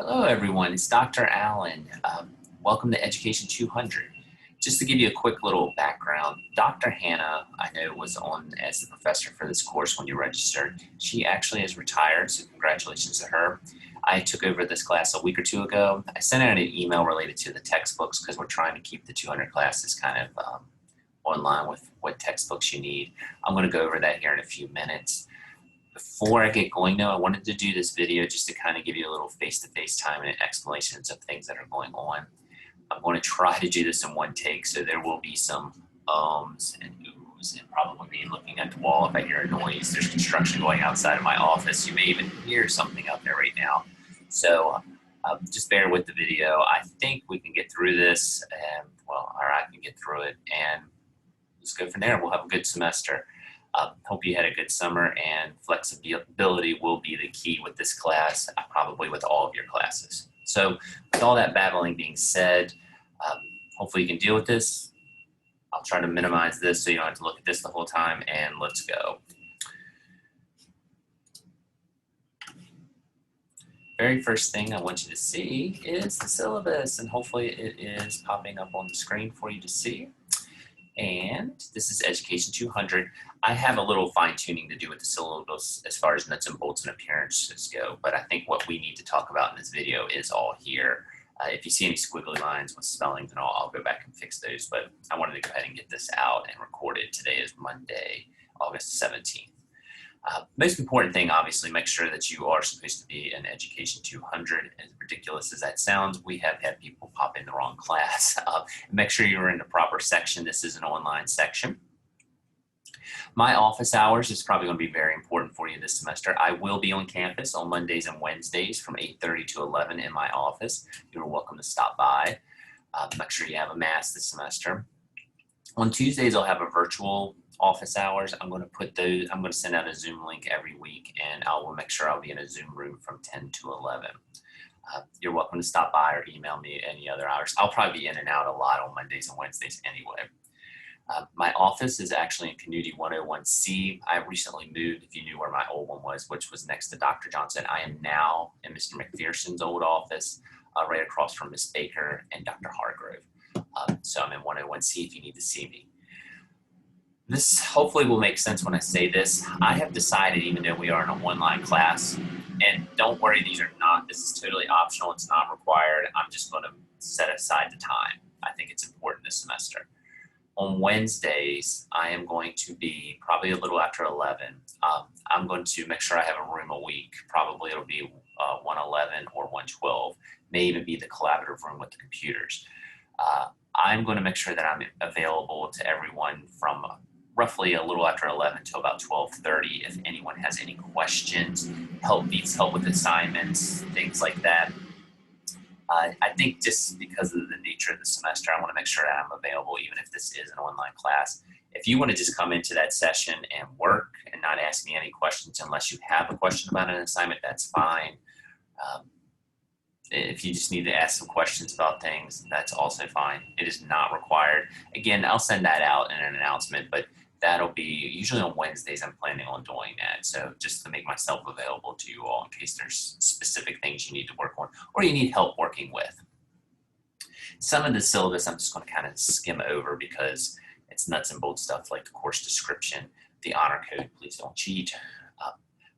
Hello, everyone. It's Dr. Allen. Welcome to Education 200. Just to give you a quick little background, Dr. Hannah, I know, was on as the professor for this course when you registered. She actually is retired, so congratulations to her. I took over this class a week or two ago. I sent out an email related to the textbooks because we're trying to keep the 200 classes kind of online with what textbooks you need. I'm going to go over that here in a few minutes. Before I get going though, I wanted to do this video just to kind of give you a little face-to-face time and explanations of things that are going on. I'm going to try to do this in one take, so there will be some ums and oohs and probably me looking at the wall if I hear a noise. There's construction going outside of my office. You may even hear something out there right now. So just bear with the video. I think we can get through this, and or I can get through it, and let's go from there. We'll have a good semester. Hope you had a good summer, and flexibility will be the key with this class, probably with all of your classes. So with all that babbling being said, hopefully you can deal with this. I'll try to minimize this so you don't have to look at this the whole time, and let's go. Very first thing I want you to see is the syllabus, and hopefully it is popping up on the screen for you to see. And this is Education 200. I have a little fine tuning to do with the syllabus as far as nuts and bolts and appearances go, but I think what we need to talk about in this video is all here. If you see any squiggly lines with spellings and all, I'll go back and fix those, but I wanted to go ahead and get this out and record it. Today is Monday, August 17th. Most important thing, obviously, make sure that you are supposed to be in Education 200. As ridiculous as that sounds, we have had people pop in the wrong class. Make sure you're in the proper section. This is an online section. My office hours is probably going to be very important for you this semester. I will be on campus on Mondays and Wednesdays from 8:30 to 11 in my office. You're welcome to stop by. Make sure you have a mask this semester. On Tuesdays, I'll have a virtual office hours. I'm going to send out a Zoom link every week, and I will make sure I'll be in a Zoom room from 10 to 11. You're welcome to stop by or email me any other hours. I'll probably be in and out a lot on Mondays and Wednesdays anyway. My office is actually in Community 101C. I recently moved, if you knew where my old one was, which was next to Dr. Johnson. I am now in Mr. McPherson's old office, right across from Ms. Baker and Dr. Hargrove. So I'm in 101C if you need to see me. This hopefully will make sense when I say this. I have decided, even though we are in a one-line class, and don't worry, this is totally optional, it's not required. I'm just going to set aside the time. I think it's important this semester. On Wednesdays, I am going to be probably a little after 11. I'm going to make sure I have a room a week. Probably it'll be 111 or 112, may even be the collaborative room with the computers. I'm going to make sure that I'm available to everyone from roughly a little after 11 to about 12:30. If anyone has any questions, needs help with assignments, things like that. I think just because of the nature of the semester, I want to make sure that I'm available, even if this is an online class. If you want to just come into that session and work and not ask me any questions unless you have a question about an assignment, that's fine. If you just need to ask some questions about things, that's also fine. It is not required. Again, I'll send that out in an announcement, but that'll be usually on Wednesdays. I'm planning on doing that. So just to make myself available to you all in case there's specific things you need to work on or you need help working with. Some of the syllabus I'm just going to kind of skim over because it's nuts and bolts stuff like the course description, the honor code, please don't cheat.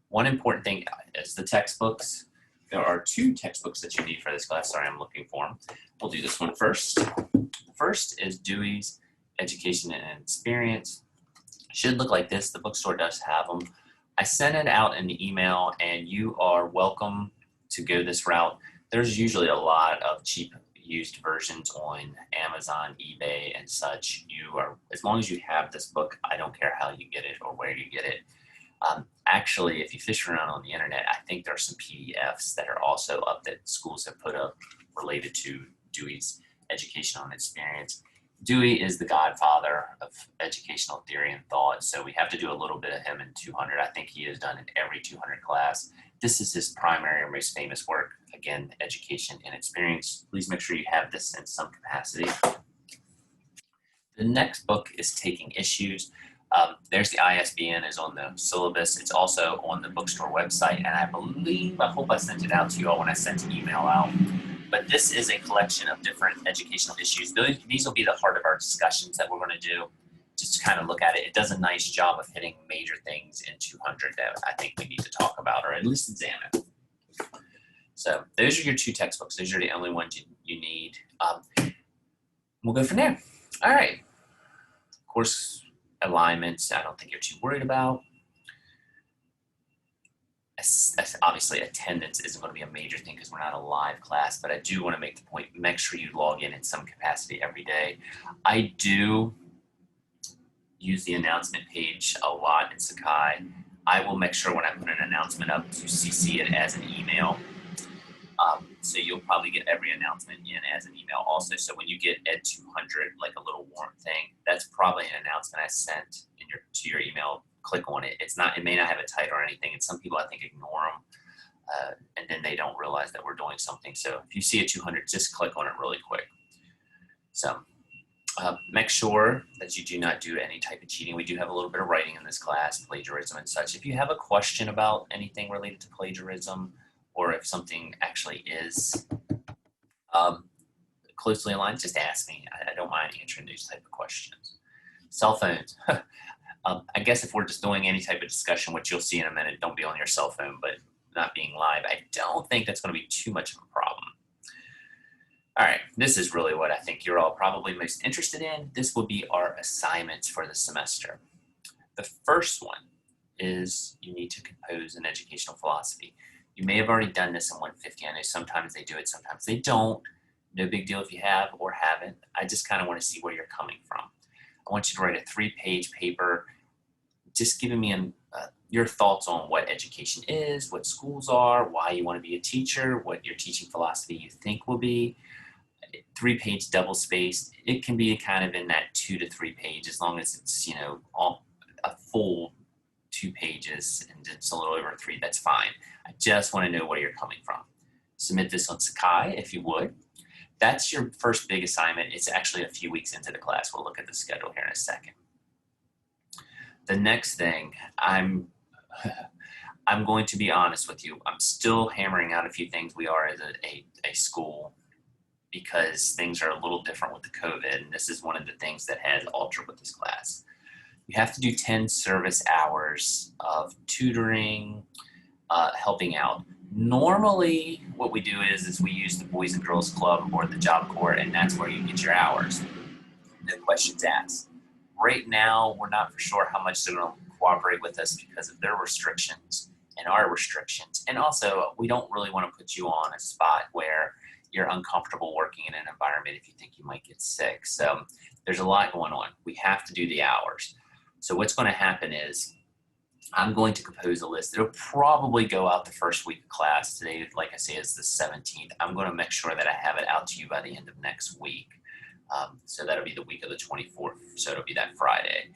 One important thing is the textbooks. There are two textbooks that you need for this class. Sorry, I'm looking for them. We'll do this one first. The first is Dewey's Education and Experience. Should look like this. The bookstore does have them. I sent it out in the email, and you are welcome to go this route. There's usually a lot of cheap used versions on Amazon, eBay, and such. As long as you have this book, I don't care how you get it or where you get it. Actually, if you fish around on the internet, I think there are some PDFs that are also up that schools have put up related to Dewey's Education and Experience. Dewey is the godfather of educational theory and thought, so we have to do a little bit of him in 200. I think he is done in every 200 class. This is his primary or most famous work, again, Education and Experience. Please make sure you have this in some capacity. The next book is Taking Issues. There's the ISBN is on the syllabus. It's also on the bookstore website, and I hope I sent it out to you all when I sent an email out. But this is a collection of different educational issues. These will be the heart of our discussions that we're going to do, just to kind of look at it. It does a nice job of hitting major things in 200 that I think we need to talk about, or at least examine. So those are your 2 textbooks. Those are the only ones you need. We'll go from there. All right. Course alignments, I don't think you're too worried about. Obviously, attendance isn't going to be a major thing because we're not a live class, but I do want to make the point, make sure you log in some capacity every day. I do use the announcement page a lot in Sakai. I will make sure when I put an announcement up to CC it as an email. So you'll probably get every announcement in as an email also. So when you get Ed 200, like a little warm thing, that's probably an announcement I sent to your email. Click on it. It may not have a title or anything, and some people I think ignore them, and then they don't realize that we're doing something. So if you see a 200, just click on it really quick. So make sure that you do not do any type of cheating. We do have a little bit of writing in this class, plagiarism and such. If you have a question about anything related to plagiarism, or if something actually is closely aligned, just ask me. I don't mind answering these type of questions. Cell phones. I guess if we're just doing any type of discussion, which you'll see in a minute, don't be on your cell phone, but not being live, I don't think that's going to be too much of a problem. All right, this is really what I think you're all probably most interested in. This will be our assignments for the semester. The first one is you need to compose an educational philosophy. You may have already done this in 150. I know sometimes they do it, sometimes they don't. No big deal if you have or haven't. I just kind of want to see where you're coming from. I want you to write a 3-page paper, just giving me your thoughts on what education is, what schools are, why you want to be a teacher, what your teaching philosophy you think will be. 3-page double spaced. It can be kind of in that 2 to 3 page, as long as it's, a full 2 pages and it's a little over 3, that's fine. I just want to know where you're coming from. Submit this on Sakai if you would. That's your first big assignment. It's actually a few weeks into the class. We'll look at the schedule here in a second. The next thing, I'm going to be honest with you. I'm still hammering out a few things. We are as a school, because things are a little different with the COVID, and this is one of the things that has altered with this class. You have to do 10 service hours of tutoring, helping out. Normally, what we do is we use the Boys and Girls Club or the Job Corps, and that's where you get your hours. No questions asked. Right now, we're not for sure how much they're going to cooperate with us because of their restrictions and our restrictions. And also, we don't really want to put you on a spot where you're uncomfortable working in an environment if you think you might get sick. So there's a lot going on. We have to do the hours. So what's going to happen is I'm going to compose a list. It'll probably go out the first week of class. Today, like I say, is the 17th. I'm going to make sure that I have it out to you by the end of next week. So that'll be the week of the 24th. So it'll be that Friday.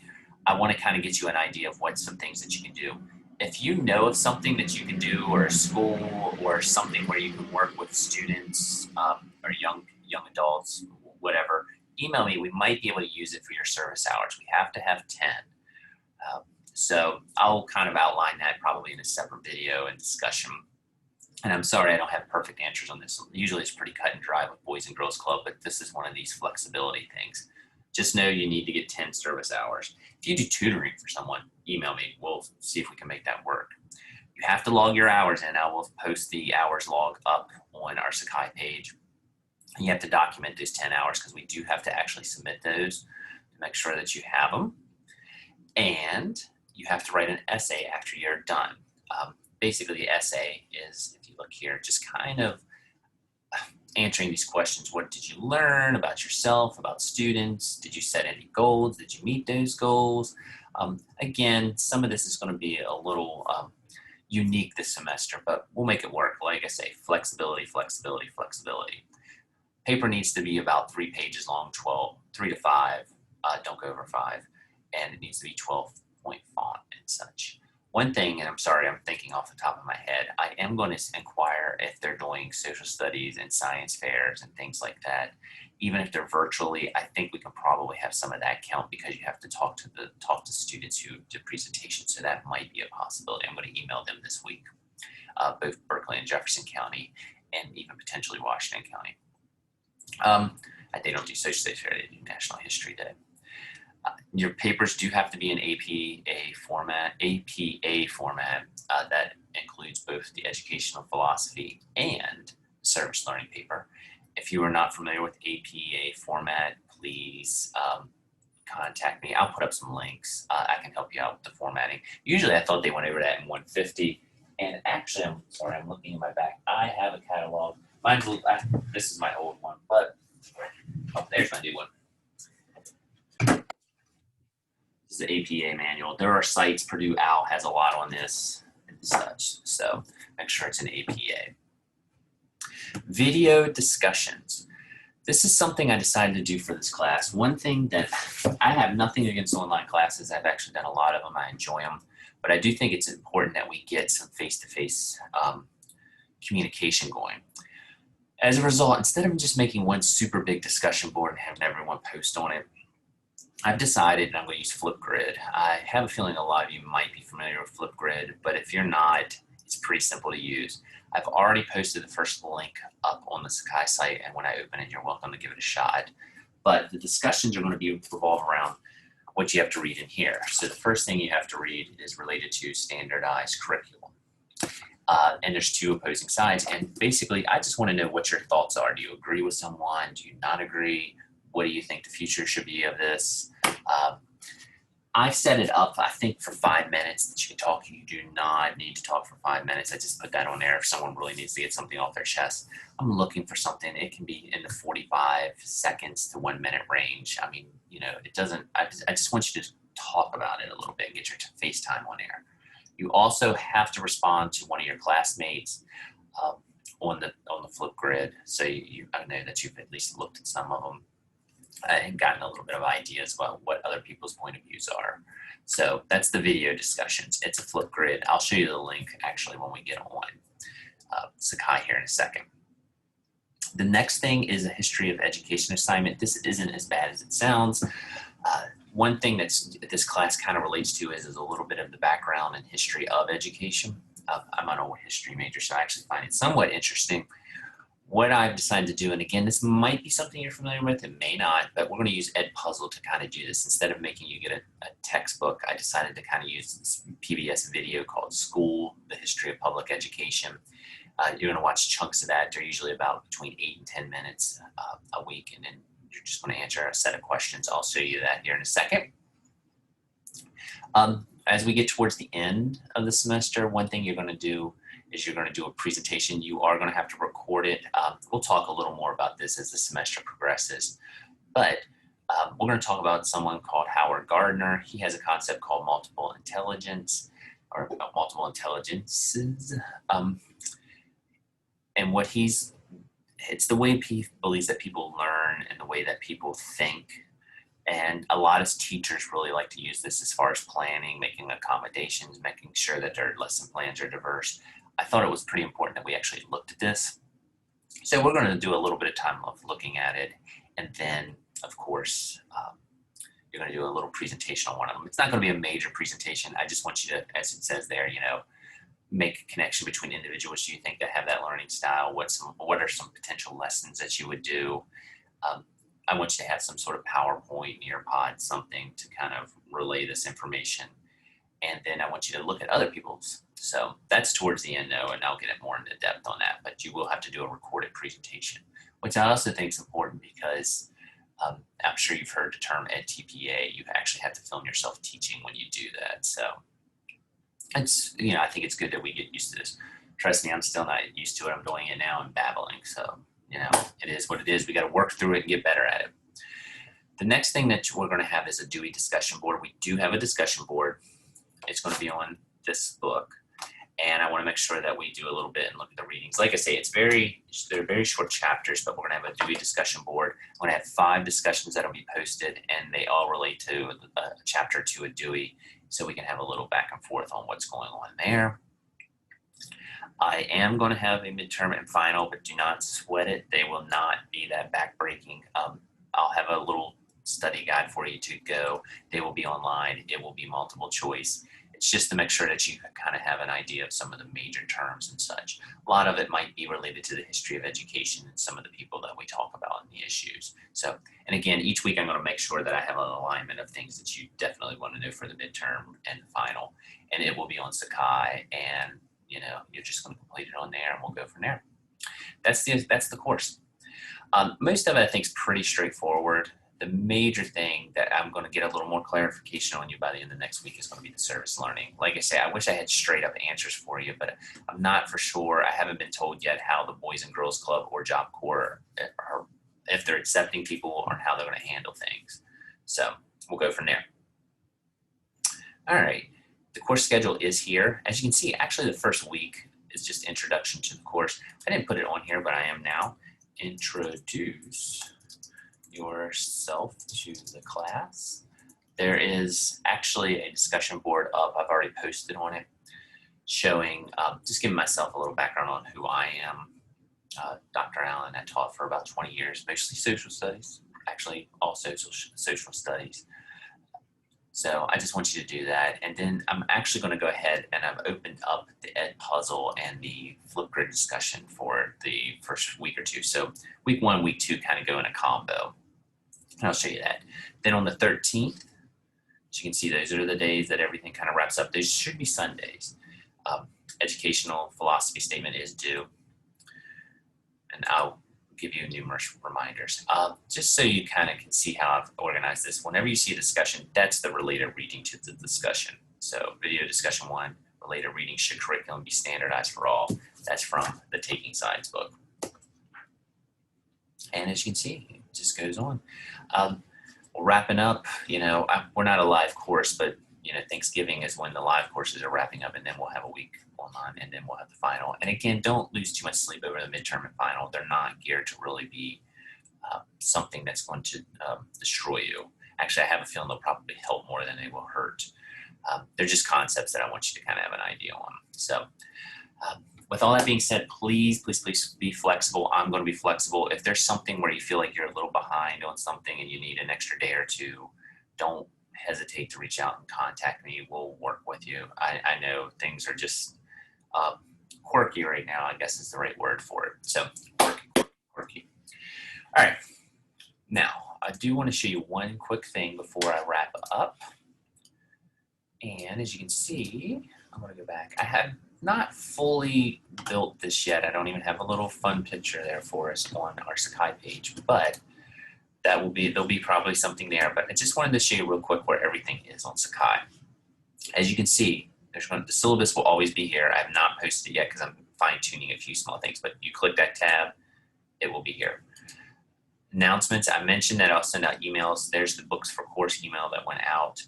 I want to kind of get you an idea of what some things that you can do. If you know of something that you can do, or a school, or something where you can work with students or young adults, whatever, email me. We might be able to use it for your service hours. We have to have 10. So I'll kind of outline that probably in a separate video and discussion. And I'm sorry I don't have perfect answers on this. Usually it's pretty cut and dry with Boys and Girls Club, but this is one of these flexibility things. Just know you need to get 10 service hours. If you do tutoring for someone, email me. We'll see if we can make that work. You have to log your hours in. I will post the hours log up on our Sakai page. And you have to document those 10 hours because we do have to actually submit those to make sure that you have them. And you have to write an essay after you're done. Basically, the essay is, if you look here, just kind of answering these questions. What did you learn about yourself, about students? Did you set any goals? Did you meet those goals? Again, some of this is going to be a little unique this semester, but we'll make it work. Like I say, flexibility, flexibility, flexibility. Paper needs to be about 3 pages long, 3 to 5. Don't go over 5. And it needs to be 12-point font and such. One thing, and I'm sorry, I'm thinking off the top of my head, I am going to inquire if they're doing social studies and science fairs and things like that. Even if they're virtually, I think we can probably have some of that count because you have to talk to students who did presentations. So that might be a possibility. I'm going to email them this week, both Berkeley and Jefferson County, and even potentially Washington County. They don't do social studies fair; they do National History Day. Your papers do have to be in APA format that includes both the educational philosophy and service learning paper. If you are not familiar with APA format, please contact me. I'll put up some links. I can help you out with the formatting. Usually I thought they went over that in 150. And actually, I'm sorry, I'm looking in my back. I have a catalog. This is my old one, but there's my new one. This is the APA manual. There are sites, Purdue OWL has a lot on this and such, so make sure it's an APA. Video discussions. This is something I decided to do for this class. One thing that I have nothing against online classes. I've actually done a lot of them. I enjoy them, but I do think it's important that we get some face-to-face communication going. As a result, instead of just making one super big discussion board and having everyone post on it, I've decided I'm going to use Flipgrid. I have a feeling a lot of you might be familiar with Flipgrid, but if you're not, it's pretty simple to use. I've already posted the first link up on the Sakai site, and when I open it, you're welcome to give it a shot. But the discussions are going to revolve around what you have to read in here. So the first thing you have to read is related to standardized curriculum. And there's two opposing sides, and basically I just want to know what your thoughts are. Do you agree with someone? Do you not agree? What do you think the future should be of this? I've set it up, I think, for 5 minutes that you can talk. You do not need to talk for 5 minutes. I just put that on there if someone really needs to get something off their chest. I'm looking for something. It can be in the 45 seconds to 1 minute range. I mean, you know, it doesn't, I just want you to talk about it a little bit and get your FaceTime on air. You also have to respond to one of your classmates on the Flipgrid. So I know that you've at least looked at some of them and gotten a little bit of ideas about what other people's point of views are. So that's the video discussions. It's a Flipgrid. I'll show you the link actually when we get on Sakai here in a second. The next thing is a history of education assignment. This isn't as bad as it sounds. One thing that this class kind of relates to is a little bit of the background and history of education. I'm an old history major, so I actually find it somewhat interesting. What I've decided to do, and again, this might be something you're familiar with, it may not, but we're going to use Edpuzzle to kind of do this. Instead of making you get a textbook, I decided to kind of use this PBS video called School, the History of Public Education. You're going to watch chunks of that. They're usually about between 8 and 10 minutes a week, and then you're just going to answer a set of questions. I'll show you that here in a second. As we get towards the end of the semester, one thing you're going to do is you're going to do a presentation. You are going to have to record it. We'll talk a little more about this as the semester progresses. But we're going to talk about someone called Howard Gardner. He has a concept called multiple intelligence, or multiple intelligences. And what it's the way he believes that people learn and the way that people think. And a lot of teachers really like to use this as far as planning, making accommodations, making sure that their lesson plans are diverse. I thought it was pretty important that we actually looked at this. So we're going to do a little bit of time of looking at it. And then, of course, you're going to do a little presentation on one of them. It's not going to be a major presentation. I just want you to, as it says there, you know, make a connection between individuals you think that have that learning style. What are some potential lessons that you would do? I want you to have some sort of PowerPoint, Nearpod, something to kind of relay this information. And then I want you to look at other people's. So that's towards the end though, and I'll get it more into depth on that, but you will have to do a recorded presentation, which I also think is important because I'm sure you've heard the term EdTPA. You actually have to film yourself teaching when you do that. So it's, you know, I think it's good that we get used to this. Trust me, I'm still not used to it. I'm doing it now and babbling. So, you know, it is what it is. We got to work through it and get better at it. The next thing that we're going to have is a Dewey discussion board. We do have a discussion board. It's going to be on this book. And I want to make sure that we do a little bit and look at the readings. Like I say, they're very short chapters, but we're going to have a Dewey discussion board. I'm going to have 5 discussions that will be posted, and they all relate to a chapter 2 of Dewey. so we can have a little back and forth on what's going on there. I am going to have a midterm and final, but do not sweat it. They will not be that backbreaking. I'll have a little study guide for you to go. They will be online. It will be multiple choice. It's just to make sure that you kind of have an idea of some of the major terms and such. A lot of it might be related to the history of education and some of the people that we talk about in the issues. So, and again, each week I'm going to make sure that I have an alignment of things that you definitely want to know for the midterm and the final. And it will be on Sakai, and you're just going to complete it on there, and we'll go from there. That's the course. Most of it I think is pretty straightforward. The major thing that I'm going to get a little more clarification on you by the end of next week is going to be the service learning. Like I say, I wish I had straight up answers for you, but I'm not for sure. I haven't been told yet how the Boys and Girls Club or Job Corps, or if they're accepting people, or how they're going to handle things. So we'll go from there. All right. The course schedule is here. As you can see, actually the first week is just introduction to the course. I didn't put it on here, but I am now. Introduce yourself to the class. There is actually a discussion board up. I've already posted on it, showing, just giving myself a little background on who I am. Dr. Allen, I taught for about 20 years, mostly social studies, actually all social studies. So I just want you to do that. And then I'm actually going to go ahead and I've opened up the Ed Puzzle and the Flipgrid discussion for the first week or two. So week 1, week 2 kind of go in a combo. And I'll show you that. Then on the 13th, as you can see, those are the days that everything kind of wraps up. Those should be Sundays. Educational philosophy statement is due. And I'll give you numerous reminders. Just so you kind of can see how I've organized this. Whenever you see a discussion, that's the related reading to the discussion. So video discussion 1, related reading, should curriculum be standardized for all? That's from the Taking Sides book. And as you can see, it just goes on. We're wrapping up, we're not a live course, but Thanksgiving is when the live courses are wrapping up, and then we'll have a week online, and then we'll have the final. And again, don't lose too much sleep over the midterm and final. They're not geared to really be something that's going to destroy you. Actually, I have a feeling they'll probably help more than they will hurt. They're just concepts that I want you to kind of have an idea on. So with all that being said, please be flexible. I'm going to be flexible. If there's something where you feel like you're a little behind on something and you need an extra day or two, don't hesitate to reach out and contact me. We'll work with you. I know things are just quirky right now, I guess is the right word for it. So quirky. All right. Now, I do want to show you one quick thing before I wrap up. And as you can see, I'm going to go back. I have not fully built this yet. I don't even have a little fun picture there for us on our Sakai page, but there'll be probably something there. But I just wanted to show you real quick where everything is on Sakai. As you can see, the syllabus will always be here. I have not posted it yet because I'm fine-tuning a few small things, but you click that tab, it will be here. Announcements, I mentioned that I'll send out emails. There's the books for course email that went out.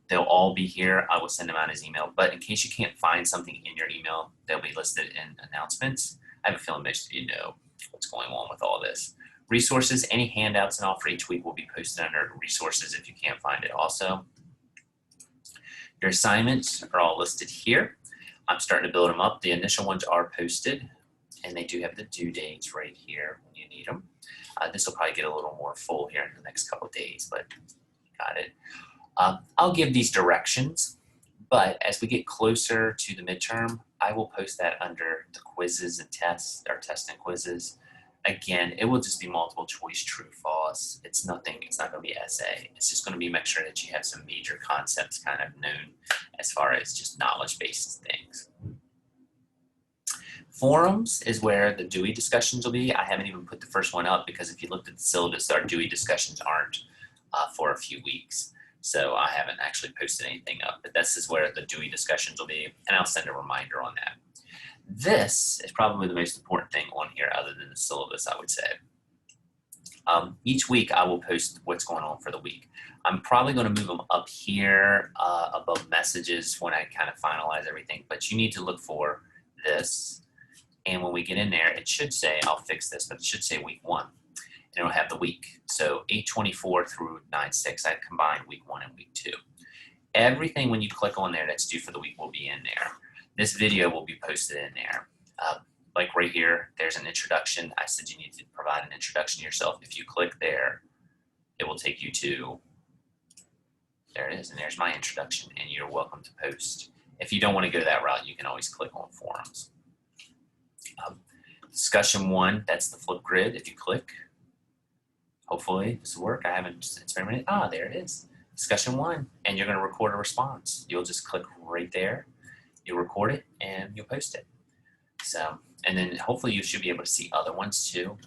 They'll all be here. I will send them out as email, but in case you can't find something in your email, they'll be listed in announcements. I have a feeling most of you know what's going on with all this. Resources, any handouts and all for each week will be posted under resources if you can't find it also. Your assignments are all listed here. I'm starting to build them up. The initial ones are posted, and they do have the due dates right here when you need them. This will probably get a little more full here in the next couple of days, but got it. I'll give these directions, but as we get closer to the midterm, I will post that under the quizzes and tests, or tests and quizzes. Again, it will just be multiple choice, true, false. It's not going to be essay. It's just going to be make sure that you have some major concepts kind of known as far as just knowledge-based things. Forums is where the Dewey discussions will be. I haven't even put the first one up because if you looked at the syllabus, our Dewey discussions aren't for a few weeks. So I haven't actually posted anything up, but this is where the Dewey discussions will be, and I'll send a reminder on that. This is probably the most important thing on here other than the syllabus, I would say. Each week I will post what's going on for the week. I'm probably going to move them up here above messages when I kind of finalize everything, but you need to look for this. And when we get in there, it should say, I'll fix this, but it should say week 1. And it'll have the week. So 8/24 through 9/6, I combined week 1 and week 2. everything when you click on there that's due for the week will be in there. This video will be posted in there. Like right here, there's an introduction. I said you need to provide an introduction to yourself. If you click there, it will take you to, there it is, and there's my introduction, and you're welcome to post. If you don't want to go that route, you can always click on forums. Discussion 1, that's the flip grid. If you click, hopefully this will work. I haven't experimented. Ah, there it is. Discussion 1, and you're going to record a response. You'll just click right there. You'll record it, and you'll post it. So, and then hopefully you should be able to see other ones too.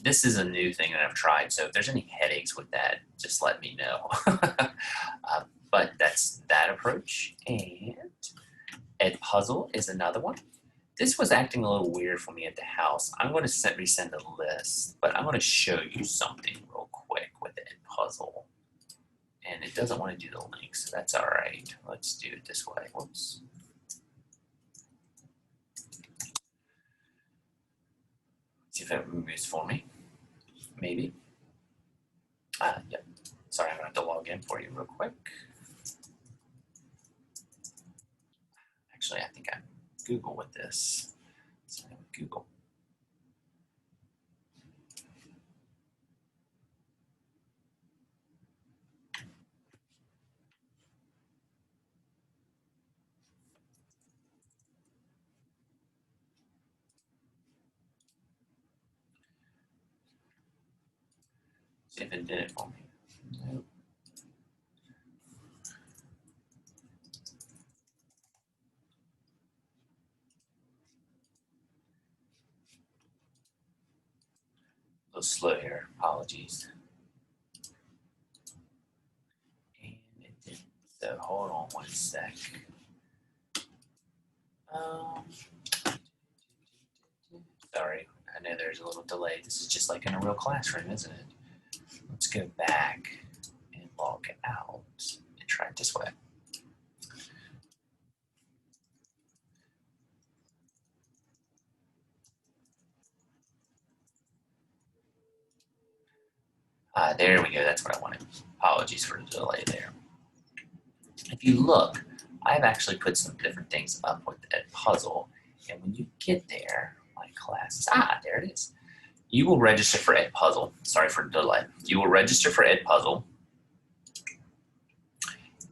This is a new thing that I've tried, so if there's any headaches with that, just let me know. But that's that approach. And Edpuzzle is another one. This was acting a little weird for me at the house. I'm going to resend a list, but I'm going to show you something real quick with Edpuzzle. And it doesn't want to do the link, so that's all right. Let's do it this way. Whoops. See if it removes for me. Maybe. Yep. Sorry, I'm going to have to log in for you real quick. Actually, I think I'm Google with this. So Google. See if it did it for me. Nope. A little slow here, apologies. And it didn't. So hold on one sec. Sorry, I know there's a little delay. This is just like in a real classroom, isn't it? Let's go back and log out and try it this way. There we go, that's what I wanted. Apologies for the delay there. If you look, I've actually put some different things up with Edpuzzle, and when you get there, my classes, there it is. You will register for Edpuzzle. Sorry for the delay. You will register for Edpuzzle,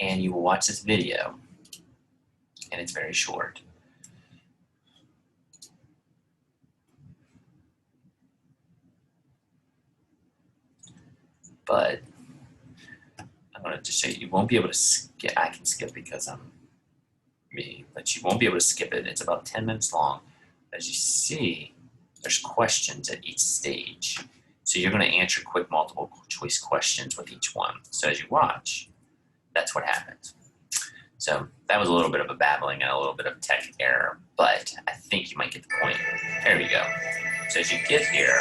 and you will watch this video, and it's very short. But I'm going to just show you, you won't be able to skip. I can skip because I'm me, but you won't be able to skip it. It's about 10 minutes long. As you see, there's questions at each stage. So you're going to answer quick multiple choice questions with each one. So as you watch, that's what happens. So that was a little bit of a babbling and a little bit of tech error, but I think you might get the point. There we go. So as you get here,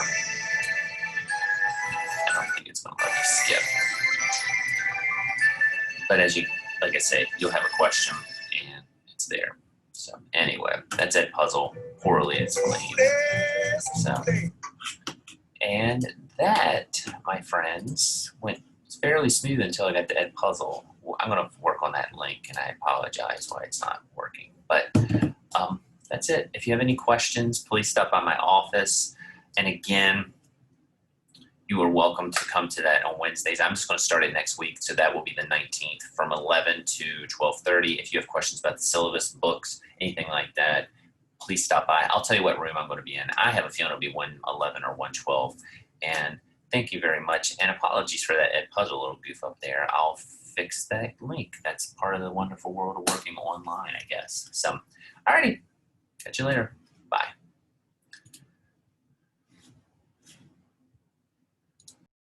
I don't think it's going to let you skip. But as you, like I say, you'll have a question and it's there. So anyway, that's Edpuzzle, poorly explained. So, and that, my friends, went fairly smooth until I got to Edpuzzle. I'm going to work on that link, and I apologize why it's not working. But that's it. If you have any questions, please stop by my office. And again, you are welcome to come to that on Wednesdays. I'm just going to start it next week, so that will be the 19th from 11 to 12:30. If you have questions about the syllabus, books, anything like that, please stop by. I'll tell you what room I'm going to be in. I have a feeling it'll be 111 or 112. And thank you very much. And apologies for that Edpuzzle little goof up there. I'll fix that link. That's part of the wonderful world of working online, I guess. So, alrighty. Catch you later.